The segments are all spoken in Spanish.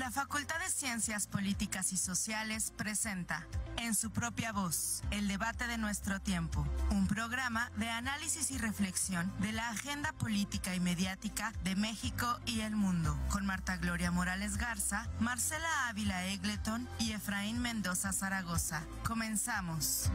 La Facultad de Ciencias Políticas y Sociales presenta, en su propia voz, El debate de nuestro tiempo, un programa de análisis y reflexión de la agenda política y mediática de México y el mundo, con Marta Gloria Morales Garza, Marcela Ávila Egleton y Efraín Mendoza Zaragoza. Comenzamos.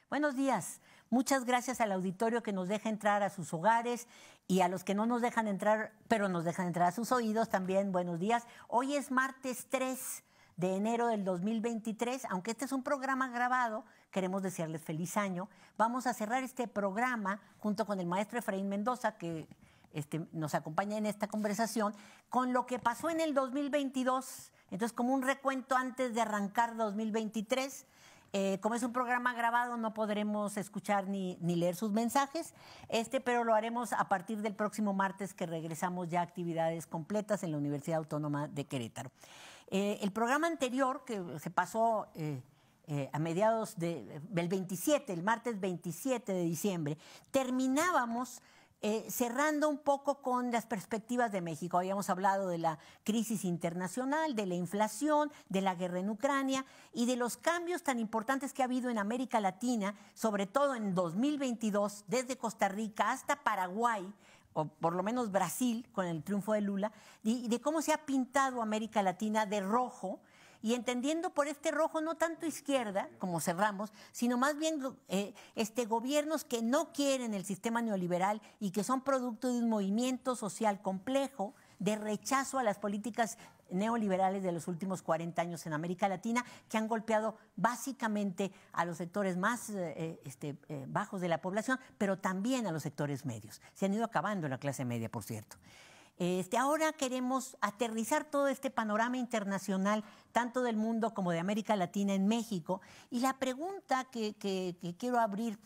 Buenos días. Muchas gracias al auditorio que nos deja entrar a sus hogares y a los que no nos dejan entrar, pero nos dejan entrar a sus oídos también. Buenos días. Hoy es martes 3 de enero del 2023. Aunque este es un programa grabado, queremos desearles feliz año. Vamos a cerrar este programa junto con el maestro Efraín Mendoza, que nos acompaña en esta conversación, con lo que pasó en el 2022. Entonces, como un recuento antes de arrancar 2023. Como es un programa grabado, no podremos escuchar ni leer sus mensajes, pero lo haremos a partir del próximo martes, que regresamos ya a actividades completas en la Universidad Autónoma de Querétaro. El programa anterior, que se pasó a mediados del 27, el martes 27 de diciembre, terminábamos cerrando un poco con las perspectivas de México. Habíamos hablado de la crisis internacional, de la inflación, de la guerra en Ucrania y de los cambios tan importantes que ha habido en América Latina, sobre todo en 2022, desde Costa Rica hasta Paraguay, o por lo menos Brasil, con el triunfo de Lula, y de cómo se ha pintado América Latina de rojo, y entendiendo por este rojo no tanto izquierda, como cerramos, sino más bien gobiernos que no quieren el sistema neoliberal y que son producto de un movimiento social complejo de rechazo a las políticas neoliberales de los últimos 40 años en América Latina, que han golpeado básicamente a los sectores más bajos de la población, pero también a los sectores medios. Se han ido acabando la clase media, por cierto. Ahora queremos aterrizar todo este panorama internacional, tanto del mundo como de América Latina en México. Y la pregunta que quiero abrir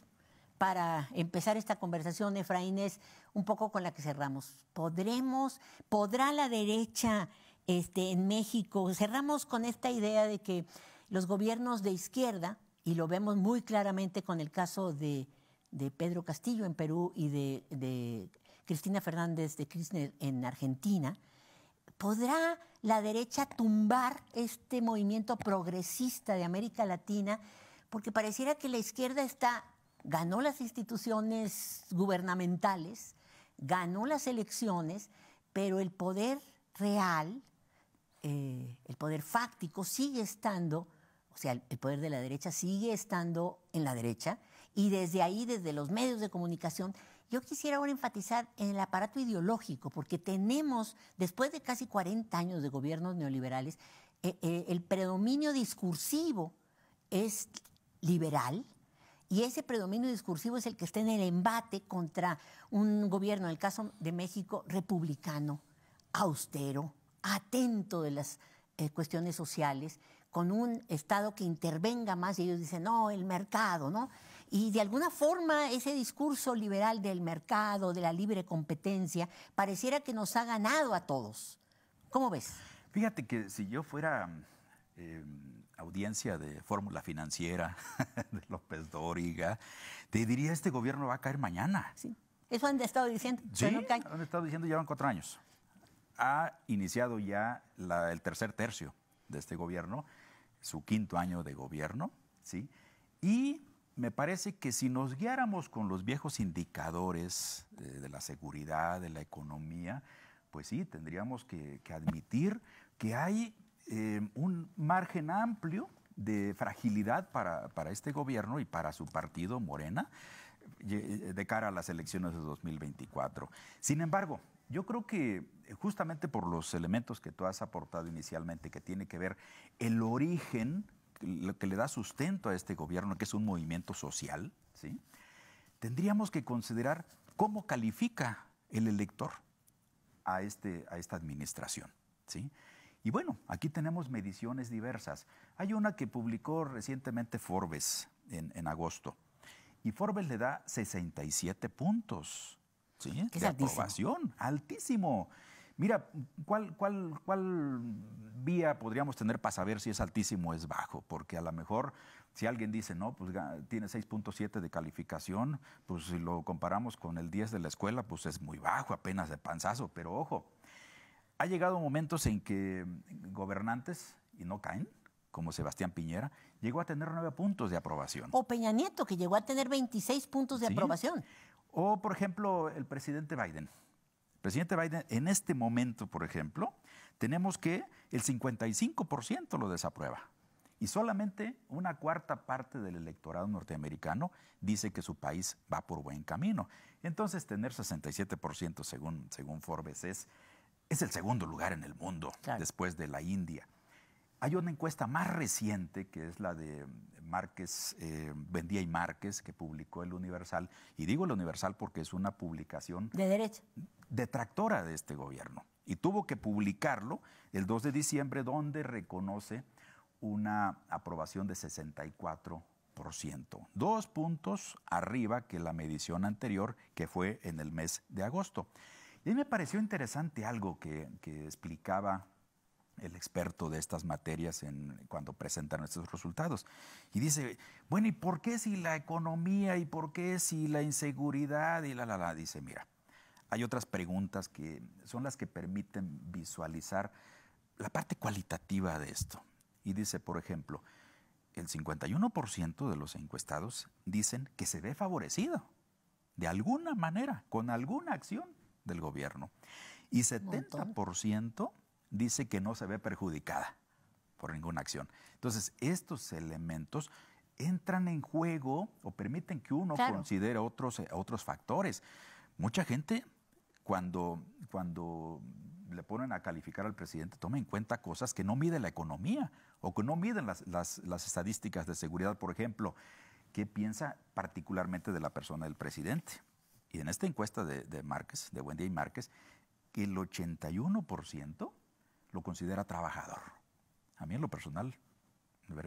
para empezar esta conversación, Efraín, es un poco con la que cerramos. ¿Podrá la derecha en México? Cerramos con esta idea de que los gobiernos de izquierda, y lo vemos muy claramente con el caso de Pedro Castillo en Perú y de Cristina Fernández de Kirchner en Argentina, ¿podrá la derecha tumbar este movimiento progresista de América Latina? Porque pareciera que la izquierda ganó las instituciones gubernamentales, ganó las elecciones, pero el poder real, el poder fáctico sigue estando, o sea, el poder de la derecha sigue estando en la derecha, y desde ahí, desde los medios de comunicación, yo quisiera ahora enfatizar en el aparato ideológico, porque tenemos, después de casi 40 años de gobiernos neoliberales, el predominio discursivo es liberal, y ese predominio discursivo es el que está en el embate contra un gobierno, en el caso de México, republicano, austero, atento de las cuestiones sociales, con un Estado que intervenga más, y ellos dicen, no, el mercado, ¿no? Y de alguna forma ese discurso liberal del mercado, de la libre competencia, pareciera que nos ha ganado a todos. ¿Cómo ves? Fíjate que si yo fuera audiencia de Fórmula Financiera, de López Dóriga, te diría, este gobierno va a caer mañana. Sí, eso han estado diciendo. Sí, han estado diciendo, llevan 4 años. Ha iniciado ya el tercer tercio de este gobierno, su 5º año de gobierno, ¿sí? Y me parece que si nos guiáramos con los viejos indicadores de la seguridad, de la economía, pues sí, tendríamos que admitir que hay un margen amplio de fragilidad para este gobierno y para su partido, Morena, de cara a las elecciones de 2024. Sin embargo, yo creo que justamente por los elementos que tú has aportado inicialmente, que tiene que ver el origen, lo que le da sustento a este gobierno, que es un movimiento social, ¿sí? Tendríamos que considerar cómo califica el elector a esta administración, ¿sí? Y bueno, aquí tenemos mediciones diversas. Hay una que publicó recientemente Forbes en agosto, y Forbes le da 67 puntos, ¿sí? Es de altísimo. Aprobación, altísimo. Mira, ¿cuál vía podríamos tener para saber si es altísimo o es bajo? Porque a lo mejor si alguien dice, no, pues tiene 6.7 de calificación, pues si lo comparamos con el 10 de la escuela, pues es muy bajo, apenas de panzazo. Pero ojo, Ha llegado momentos en que gobernantes, y no caen, como Sebastián Piñera, llegó a tener 9 puntos de aprobación. O Peña Nieto, que llegó a tener 26 puntos de Sí. aprobación. O, por ejemplo, el presidente Biden. El presidente Biden, en este momento, por ejemplo, tenemos que el 55% lo desaprueba. Y solamente una cuarta parte del electorado norteamericano dice que su país va por buen camino. Entonces, tener 67% según Forbes es el segundo lugar en el mundo, claro, después de la India. Hay una encuesta más reciente, que es la de Márquez, Buendía y Márquez, que publicó el Universal. Y digo el Universal porque es una publicación de derecha, detractora de este gobierno. Y tuvo que publicarlo el 2 de diciembre, donde reconoce una aprobación de 64%. 2 puntos arriba que la medición anterior, que fue en el mes de agosto. Y a mí me pareció interesante algo que explicaba el experto de estas materias cuando presentan estos resultados. Y dice, bueno, ¿y por qué si la economía y por qué si la inseguridad y la? Dice, mira, hay otras preguntas que son las que permiten visualizar la parte cualitativa de esto. Y dice, por ejemplo, el 51% de los encuestados dicen que se ve favorecido de alguna manera, con alguna acción del gobierno. Y 70% dice que no se ve perjudicada por ninguna acción. Entonces, estos elementos entran en juego o permiten que uno considere otros factores. Mucha gente, cuando le ponen a calificar al presidente, toma en cuenta cosas que no mide la economía o que no miden las estadísticas de seguridad. Por ejemplo, ¿qué piensa particularmente de la persona del presidente? Y en esta encuesta de Márquez, de Buendía y Márquez, el 81% lo considera trabajador. A mí en lo personal,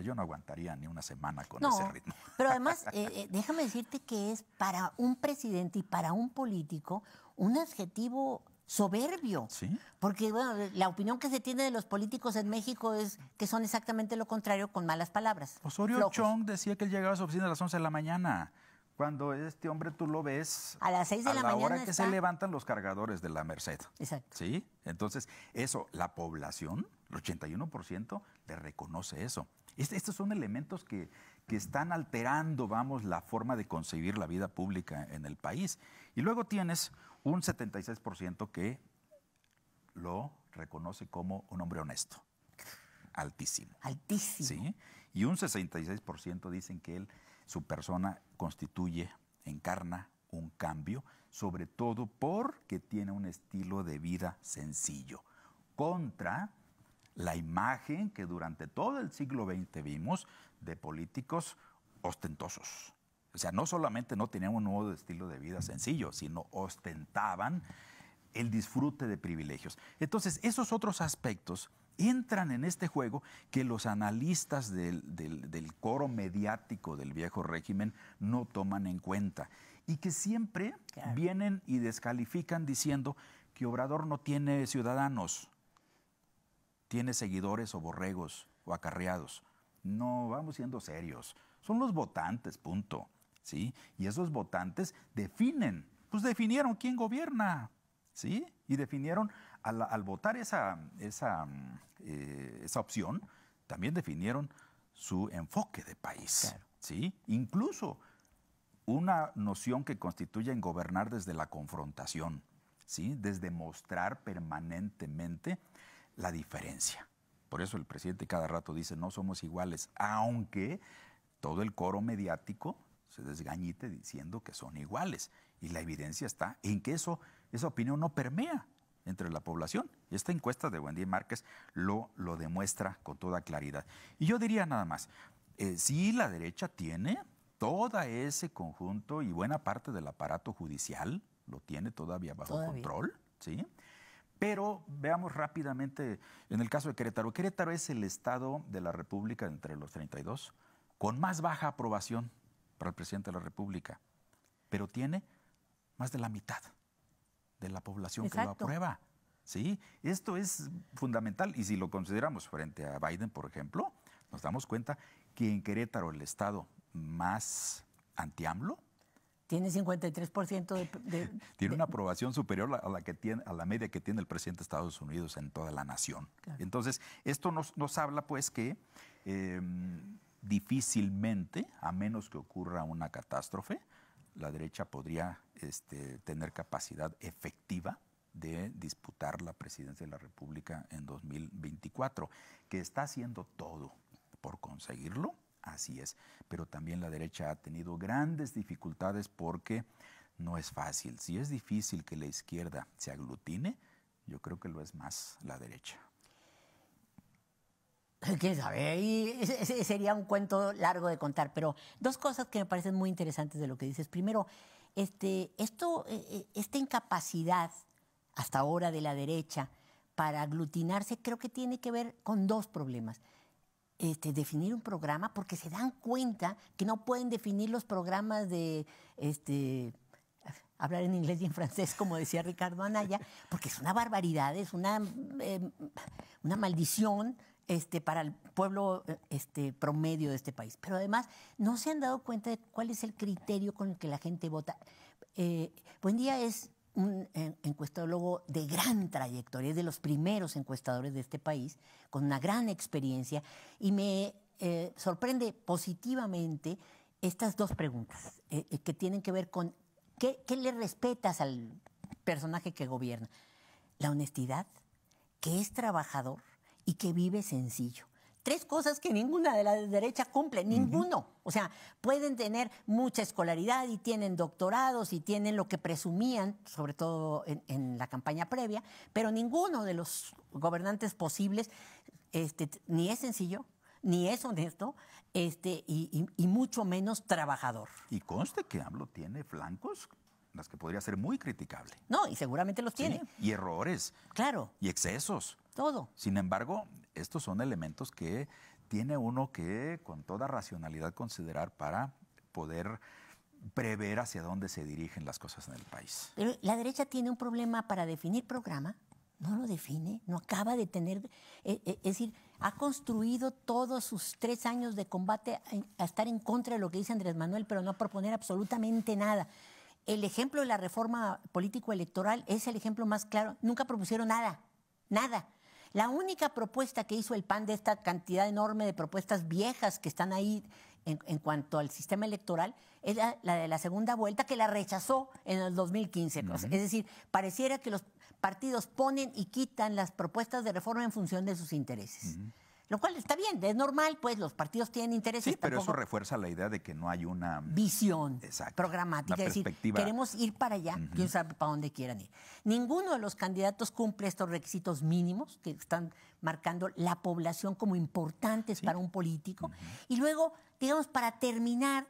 yo no aguantaría ni una semana con ese ritmo. Pero además, déjame decirte que es para un presidente y para un político un adjetivo soberbio. ¿Sí? Porque bueno, la opinión que se tiene de los políticos en México es que son exactamente lo contrario, con malas palabras. Osorio Chong decía que él llegaba a su oficina a las 11 de la mañana. Cuando este hombre tú lo ves a las 6 de la mañana, a la hora que se levantan los cargadores de la Merced. Exacto. ¿Sí? Entonces, eso, la población, el 81%, le reconoce eso. Estos son elementos que están alterando, la forma de concebir la vida pública en el país. Y luego tienes un 76% que lo reconoce como un hombre honesto. Altísimo. Altísimo. ¿Sí? Y un 66% dicen que su persona encarna un cambio, sobre todo porque tiene un estilo de vida sencillo, contra la imagen que durante todo el siglo XX vimos de políticos ostentosos. O sea, no solamente no tenían un nuevo estilo de vida sencillo, sino ostentaban el disfrute de privilegios. Entonces, esos otros aspectos entran en este juego que los analistas del coro mediático del viejo régimen no toman en cuenta y que siempre vienen y descalifican diciendo que Obrador no tiene ciudadanos, tiene seguidores o borregos o acarreados. No, vamos siendo serios. Son los votantes, punto. ¿Sí? Y esos votantes definieron quién gobierna. ¿Sí? Y definieron, al votar esa opción, también definieron su enfoque de país. Claro. ¿Sí? Incluso una noción que constituye en gobernar desde la confrontación, ¿sí? Desde mostrar permanentemente la diferencia. Por eso el presidente cada rato dice, no somos iguales, aunque todo el coro mediático se desgañite diciendo que son iguales. Y la evidencia está en que esa opinión no permea entre la población. Y esta encuesta de Buendía y Márquez lo demuestra con toda claridad. Y yo diría nada más, sí, la derecha tiene todo ese conjunto y buena parte del aparato judicial, lo tiene todavía bajo control, ¿sí? Pero veamos rápidamente, en el caso de Querétaro. Querétaro es el estado de la República entre los 32 con más baja aprobación para el presidente de la República, pero tiene más de la mitad de la población que lo aprueba. ¿Sí? Esto es fundamental y si lo consideramos frente a Biden, por ejemplo, nos damos cuenta que en Querétaro, el estado más anti-AMLO, Tiene 53% tiene una aprobación superior a la media que tiene el presidente de Estados Unidos en toda la nación. Claro. Entonces, esto nos habla pues que difícilmente, a menos que ocurra una catástrofe, la derecha podría tener capacidad efectiva de disputar la presidencia de la República en 2024, que está haciendo todo por conseguirlo. Así es, pero también la derecha ha tenido grandes dificultades porque no es fácil. Si es difícil que la izquierda se aglutine, yo creo que lo es más la derecha. ¿Quién sabe? Y sería un cuento largo de contar, pero dos cosas que me parecen muy interesantes de lo que dices. Primero, esta incapacidad hasta ahora de la derecha para aglutinarse creo que tiene que ver con dos problemas. Definir un programa, porque se dan cuenta que no pueden definir los programas de hablar en inglés y en francés, como decía Ricardo Anaya, porque es una barbaridad, es una maldición para el pueblo promedio de este país. Pero además no se han dado cuenta de cuál es el criterio con el que la gente vota. Buendía es un encuestólogo de gran trayectoria, es de los primeros encuestadores de este país, con una gran experiencia, y me sorprende positivamente estas dos preguntas que tienen que ver con ¿qué le respetas al personaje que gobierna? La honestidad, que es trabajador y que vive sencillo. Tres cosas que ninguna de la derecha cumple, ninguno. O sea, pueden tener mucha escolaridad y tienen doctorados y tienen lo que presumían, sobre todo en la campaña previa, pero ninguno de los gobernantes posibles ni es sencillo, ni es honesto, y mucho menos trabajador. Y conste que AMLO tiene flancos las que podría ser muy criticable. No, y seguramente los tiene. Sí, y errores. Claro. Y excesos. Todo. Sin embargo, estos son elementos que tiene uno que con toda racionalidad considerar para poder prever hacia dónde se dirigen las cosas en el país. Pero la derecha tiene un problema para definir programa, no lo define, no acaba de tener, es decir, ha construido todos sus 3 años de combate a estar en contra de lo que dice Andrés Manuel, pero no a proponer absolutamente nada. El ejemplo de la reforma político-electoral es el ejemplo más claro. Nunca propusieron nada, nada. La única propuesta que hizo el PAN de esta cantidad enorme de propuestas viejas que están ahí en cuanto al sistema electoral es la de la segunda vuelta, que la rechazó en el 2015. Es decir, pareciera que los partidos ponen y quitan las propuestas de reforma en función de sus intereses. Lo cual está bien, es normal, pues los partidos tienen intereses. Sí, pero eso refuerza la idea de que no hay una visión programática, es decir, queremos ir para allá, quién sabe para dónde quieran ir. Ninguno de los candidatos cumple estos requisitos mínimos que están marcando la población como importantes para un político. Y luego, digamos, para terminar,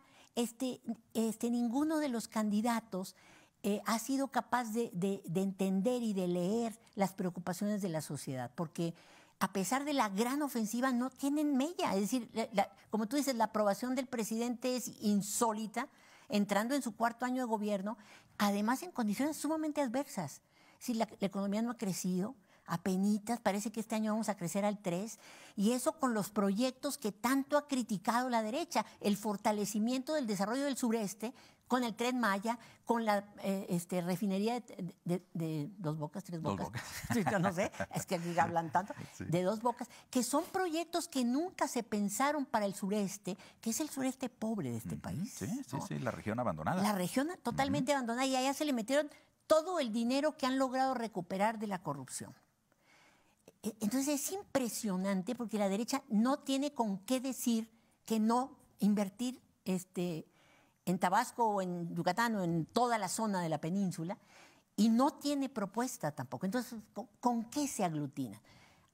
ninguno de los candidatos ha sido capaz de entender y de leer las preocupaciones de la sociedad, porque a pesar de la gran ofensiva, no tienen mella. Es decir, como tú dices, la aprobación del presidente es insólita, entrando en su 4º año de gobierno, además en condiciones sumamente adversas. Es decir, la economía no ha crecido, apenitas, parece que este año vamos a crecer al 3%, y eso con los proyectos que tanto ha criticado la derecha, el fortalecimiento del desarrollo del sureste, con el Tren Maya, con la refinería de Dos Bocas, Tres Bocas. Yo no sé, es que aquí hablan tanto, de Dos Bocas, que son proyectos que nunca se pensaron para el sureste, que es el sureste pobre de este país. Sí, ¿no? Sí, la región abandonada. La región totalmente abandonada, y allá se le metieron todo el dinero que han logrado recuperar de la corrupción. Entonces es impresionante porque la derecha no tiene con qué decir que no invertir en Tabasco o en Yucatán o en toda la zona de la península, y no tiene propuesta tampoco. Entonces, ¿con qué se aglutina?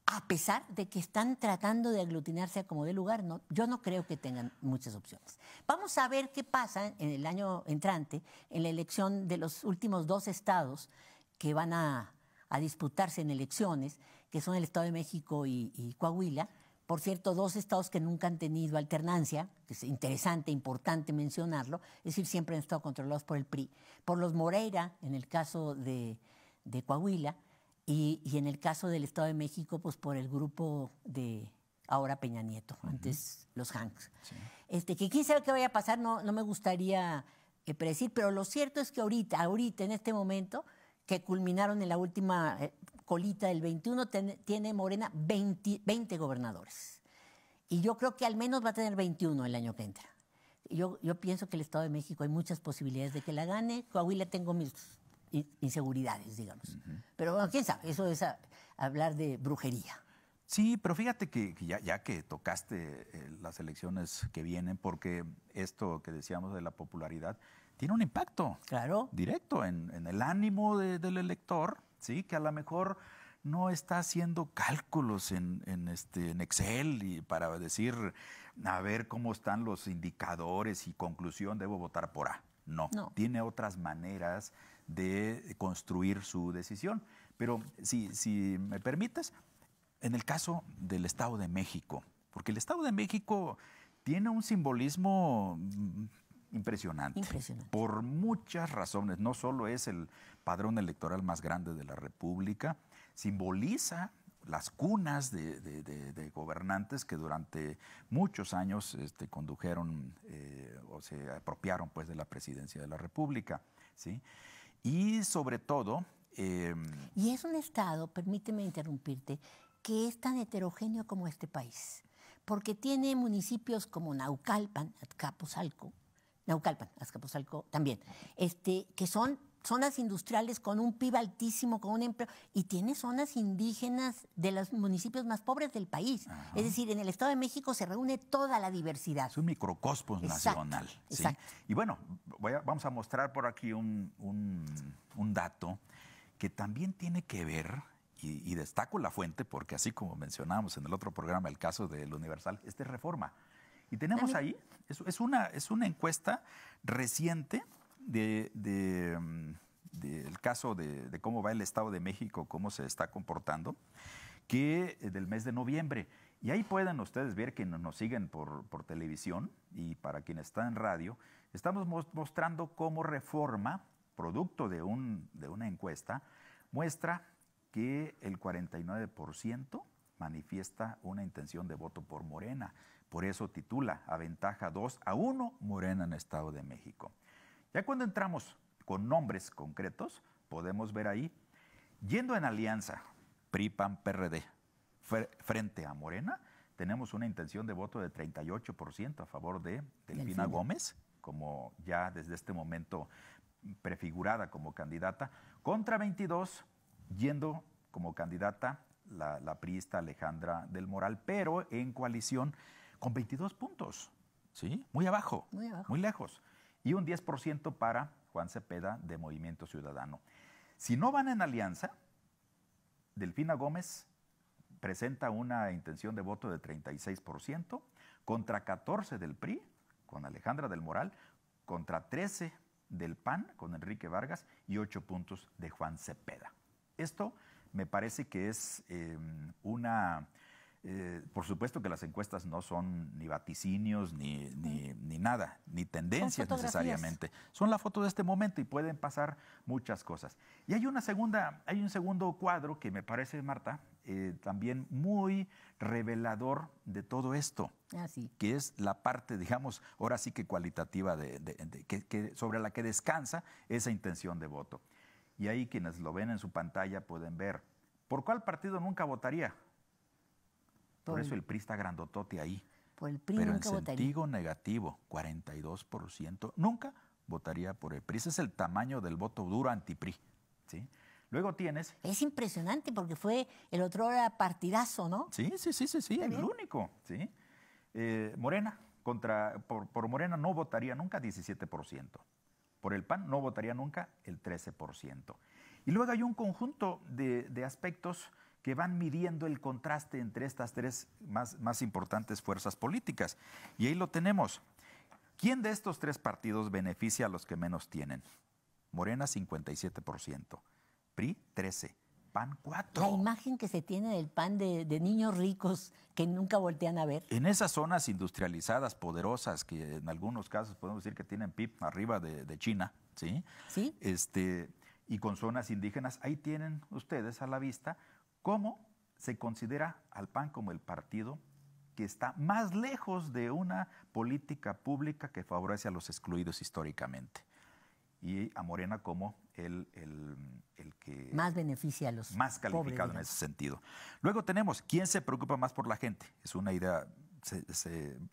A pesar de que están tratando de aglutinarse a como dé lugar, yo no creo que tengan muchas opciones. Vamos a ver qué pasa en el año entrante, en la elección de los últimos 2 estados que van a disputarse en elecciones, que son el Estado de México y Coahuila. Por cierto, 2 estados que nunca han tenido alternancia, que es interesante, importante mencionarlo, es decir, siempre han estado controlados por el PRI, por los Moreira, en el caso de Coahuila, y en el caso del Estado de México, pues por el grupo de ahora Peña Nieto, antes los Hanks. Sí. Que quién sabe qué vaya a pasar, no me gustaría predecir, pero lo cierto es que ahorita, en este momento, que culminaron en la última colita del 21, tiene Morena 20 gobernadores. Y yo creo que al menos va a tener 21 el año que entra. Yo pienso que el Estado de México hay muchas posibilidades de que la gane. Coahuila tengo mis inseguridades, digamos. Pero bueno, quién sabe, eso es hablar de brujería. Sí, pero fíjate que ya que tocaste las elecciones que vienen, porque esto que decíamos de la popularidad tiene un impacto directo en el ánimo del elector, ¿sí? Que a lo mejor no está haciendo cálculos en Excel y para decir, a ver cómo están los indicadores y conclusión, debo votar por A. No, tiene otras maneras de construir su decisión. Pero si me permites, en el caso del Estado de México, porque el Estado de México tiene un simbolismo impresionante. Por muchas razones. No solo es el padrón electoral más grande de la República, simboliza las cunas de gobernantes que durante muchos años condujeron o se apropiaron pues, de la presidencia de la República, ¿sí? Y sobre todo... y es un Estado, permíteme interrumpirte, que es tan heterogéneo como este país, porque tiene municipios como Naucalpan, Azcapotzalco también, que son zonas industriales con un PIB altísimo, con un empleo, y tiene zonas indígenas de los municipios más pobres del país. Ajá. Es decir, en el Estado de México se reúne toda la diversidad. Es un microcosmos nacional. ¿Sí? Exacto. Y bueno, vamos a mostrar por aquí un dato que también tiene que ver, y destaco la fuente, porque así como mencionábamos en el otro programa, el caso del Universal, es Reforma. Y tenemos ahí, es una encuesta reciente del caso de cómo va el Estado de México, cómo se está comportando, que del mes de noviembre. Y ahí pueden ustedes ver que nos siguen por televisión y para quienes están en radio, estamos mostrando cómo Reforma, producto de una encuesta, muestra que el 49% manifiesta una intención de voto por Morena. Por eso titula Aventaja 2-1 Morena en Estado de México. Ya cuando entramos con nombres concretos, podemos ver ahí, yendo en alianza PRI, PAN, PRD, frente a Morena, tenemos una intención de voto de 38% a favor de Delfina Gómez, como ya desde este momento prefigurada como candidata, contra 22, yendo como candidata la priista Alejandra del Moral, pero en coalición con 22 puntos, ¿sí? Muy abajo, muy lejos. Y un 10% para Juan Cepeda de Movimiento Ciudadano. Si no van en alianza, Delfina Gómez presenta una intención de voto de 36%, contra 14 del PRI, con Alejandra del Moral, contra 13 del PAN, con Enrique Vargas, y 8 puntos de Juan Cepeda. Esto me parece que es por supuesto que las encuestas no son ni vaticinios, ni nada, ni tendencias necesariamente. Son la foto de este momento y pueden pasar muchas cosas. Y hay un segundo cuadro que me parece, Marta, también muy revelador de todo esto, que es la parte, digamos, ahora sí que cualitativa sobre la que descansa esa intención de voto. Y ahí quienes lo ven en su pantalla pueden ver, ¿por cuál partido nunca votaría? Por eso el PRI está grandotote ahí. Por el PRI pero nunca en sentido negativo, 42%, nunca votaría por el PRI. Ese es el tamaño del voto duro anti-PRI, ¿sí? Luego tienes... Es impresionante porque fue el otro partidazo, ¿no? Sí, el único, ¿sí? Morena, por Morena no votaría nunca 17%. Por el PAN no votaría nunca el 13%. Y luego hay un conjunto de aspectos que van midiendo el contraste entre estas tres más importantes fuerzas políticas. Y ahí lo tenemos. ¿Quién de estos tres partidos beneficia a los que menos tienen? Morena, 57%. PRI, 13%. PAN, 4%. La imagen que se tiene del PAN de niños ricos que nunca voltean a ver. En esas zonas industrializadas, poderosas, que en algunos casos podemos decir que tienen PIB arriba de China, ¿sí? Sí. Y con zonas indígenas, ahí tienen ustedes a la vista cómo se considera al PAN como el partido que está más lejos de una política pública que favorece a los excluidos históricamente. y a Morena como el que más beneficia a los más calificado pobres, en ese sentido. Luego tenemos quién se preocupa más por la gente. Es una idea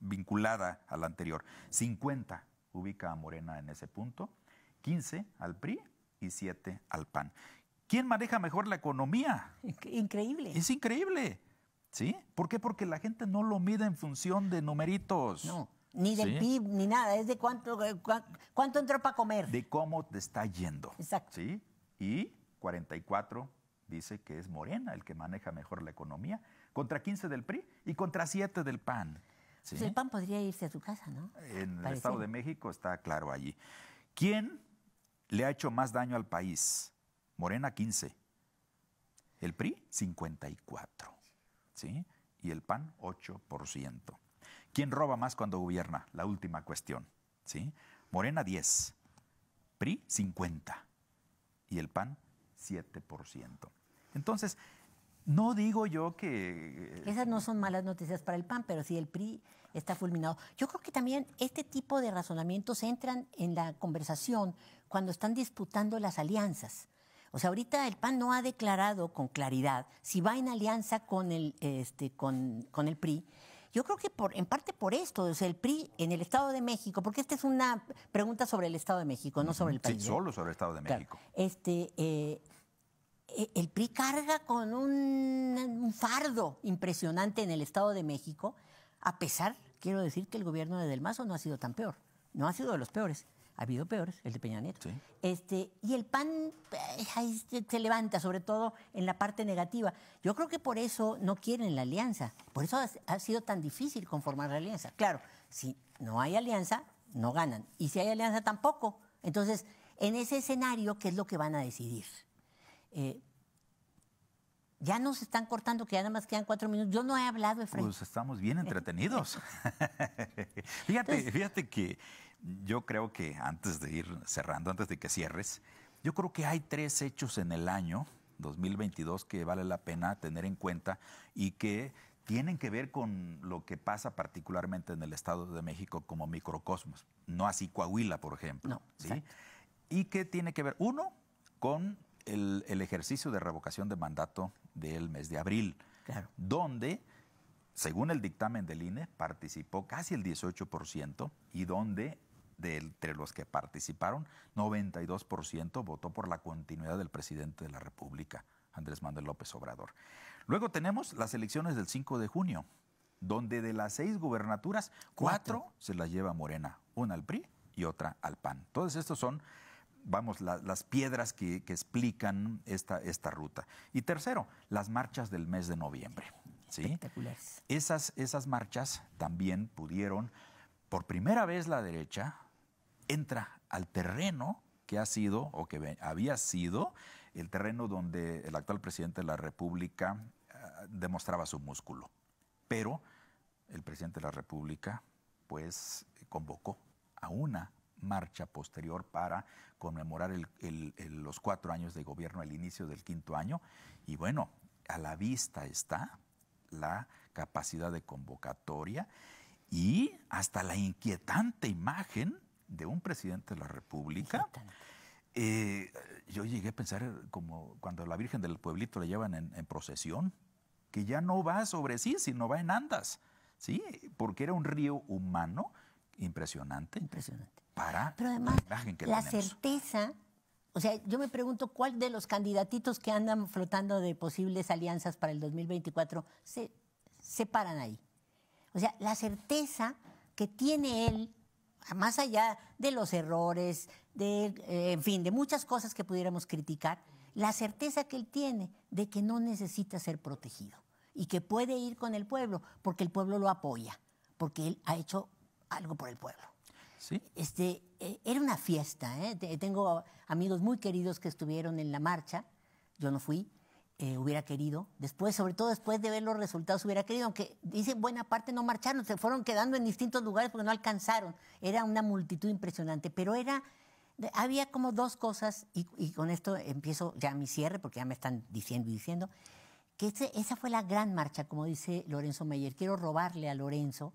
vinculada a la anterior. 50 ubica a Morena en ese punto, 15 al PRI y 7 al PAN. ¿Quién maneja mejor la economía? Increíble. Es increíble, ¿sí? ¿Por qué? Porque la gente no lo mide en función de numeritos. No, ni del ¿sí? PIB, ni nada, es de cuánto entró para comer. De cómo te está yendo. Exacto. ¿Sí? Y 44 dice que es Morena el que maneja mejor la economía, contra 15 del PRI y contra 7 del PAN. ¿sí? Pues el PAN podría irse a su casa, ¿no? En el Estado de México está claro allí. ¿Quién le ha hecho más daño al país? Morena 15, el PRI 54, ¿sí? Y el PAN 8%. ¿Quién roba más cuando gobierna? La última cuestión, ¿sí? Morena 10, PRI 50 y el PAN 7%. Entonces, no digo yo que... Esas no son malas noticias para el PAN, pero sí el PRI está fulminado. Yo creo que también este tipo de razonamientos entran en la conversación cuando están disputando las alianzas. O sea, ahorita el PAN no ha declarado con claridad si va en alianza con el PRI. Yo creo que en parte por esto, o sea, el PRI en el Estado de México, porque esta es una pregunta sobre el Estado de México, no sobre el país. Sí, solo sobre el Estado de México. Claro. El PRI carga con un fardo impresionante en el Estado de México, a pesar, quiero decir, que el gobierno de Del Mazo no ha sido tan peor, no ha sido de los peores. Ha habido peores, el de Peña Nieto. Sí. Y el PAN ahí se levanta, sobre todo en la parte negativa. Yo creo que por eso no quieren la alianza. Por eso ha sido tan difícil conformar la alianza. Claro, si no hay alianza, no ganan. Y si hay alianza, tampoco. Entonces, en ese escenario, ¿qué es lo que van a decidir? Ya nos están cortando, que ya nada más quedan 4 minutos. Yo no he hablado, Efraín. Pues estamos bien entretenidos. Fíjate que yo creo que antes de ir cerrando, antes de que cierres, yo creo que hay 3 hechos en el año 2022 que vale la pena tener en cuenta y que tienen que ver con lo que pasa particularmente en el Estado de México como microcosmos, no así Coahuila, por ejemplo. No, ¿sí? Y que tiene que ver, uno, con el ejercicio de revocación de mandato del mes de abril, Claro. donde, según el dictamen del INE, participó casi el 18% y donde, entre los que participaron, 92% votó por la continuidad del presidente de la República, Andrés Manuel López Obrador. Luego tenemos las elecciones del 5 de junio, donde de las 6 gubernaturas, 4 se las lleva Morena, una al PRI y otra al PAN. Todos estos son, vamos, las piedras que explican esta ruta. Y tercero, las marchas del mes de noviembre. ¿sí? Espectaculares. Esas marchas también pudieron, por primera vez la derecha entra al terreno que ha sido o que había sido el terreno donde el actual presidente de la República demostraba su músculo. Pero el presidente de la República pues convocó a una marcha posterior para conmemorar los 4 años de gobierno, el inicio del 5º año. Y bueno, a la vista está la capacidad de convocatoria y hasta la inquietante imagen de un presidente de la República. Yo llegué a pensar como cuando la Virgen del Pueblito la llevan en procesión, que ya no va sobre sí, sino va en andas, ¿sí? Porque era un río humano impresionante. Impresionante. Pero además, la imagen que la tenemos. certeza, o sea, yo me pregunto cuál de los candidatitos que andan flotando de posibles alianzas para el 2024 se paran ahí. O sea, la certeza que tiene él, más allá de los errores, en fin, de muchas cosas que pudiéramos criticar, la certeza que él tiene de que no necesita ser protegido y que puede ir con el pueblo porque el pueblo lo apoya, porque él ha hecho algo por el pueblo. Sí. Era una fiesta, ¿eh? Tengo amigos muy queridos que estuvieron en la marcha. Yo no fui, hubiera querido. Después, sobre todo después de ver los resultados, hubiera querido, aunque dicen buena parte no marcharon, se fueron quedando en distintos lugares porque no alcanzaron. Era una multitud impresionante, pero había como 2 cosas, y con esto empiezo ya mi cierre, porque ya me están diciendo, que esa fue la gran marcha, como dice Lorenzo Meyer. Quiero robarle a Lorenzo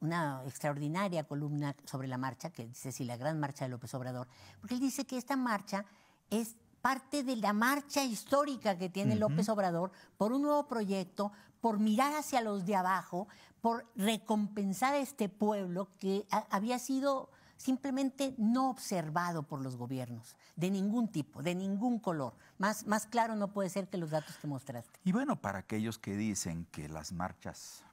una extraordinaria columna sobre la marcha, que dice sí, la gran marcha de López Obrador, porque él dice que esta marcha es parte de la marcha histórica que tiene López Obrador por un nuevo proyecto, por mirar hacia los de abajo, por recompensar a este pueblo que había sido simplemente no observado por los gobiernos, de ningún tipo, de ningún color. Más claro no puede ser que los datos que mostraste. Y bueno, para aquellos que dicen que las marchas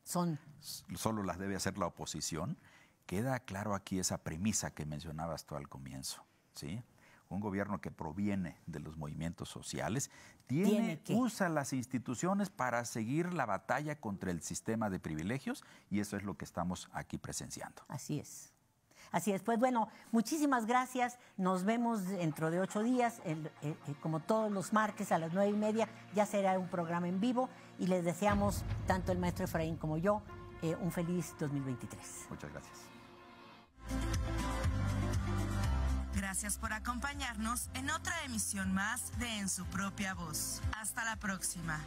solo las debe hacer la oposición, queda claro aquí esa premisa que mencionabas tú al comienzo, ¿sí? Un gobierno que proviene de los movimientos sociales usa las instituciones para seguir la batalla contra el sistema de privilegios, y eso es lo que estamos aquí presenciando. Así es. Así es. Pues bueno, muchísimas gracias. Nos vemos dentro de 8 días, como todos los martes a las 9:30. Ya será un programa en vivo y les deseamos, tanto el maestro Efraín como yo, un feliz 2023. Muchas gracias. Gracias por acompañarnos en otra emisión más de En su propia voz. Hasta la próxima.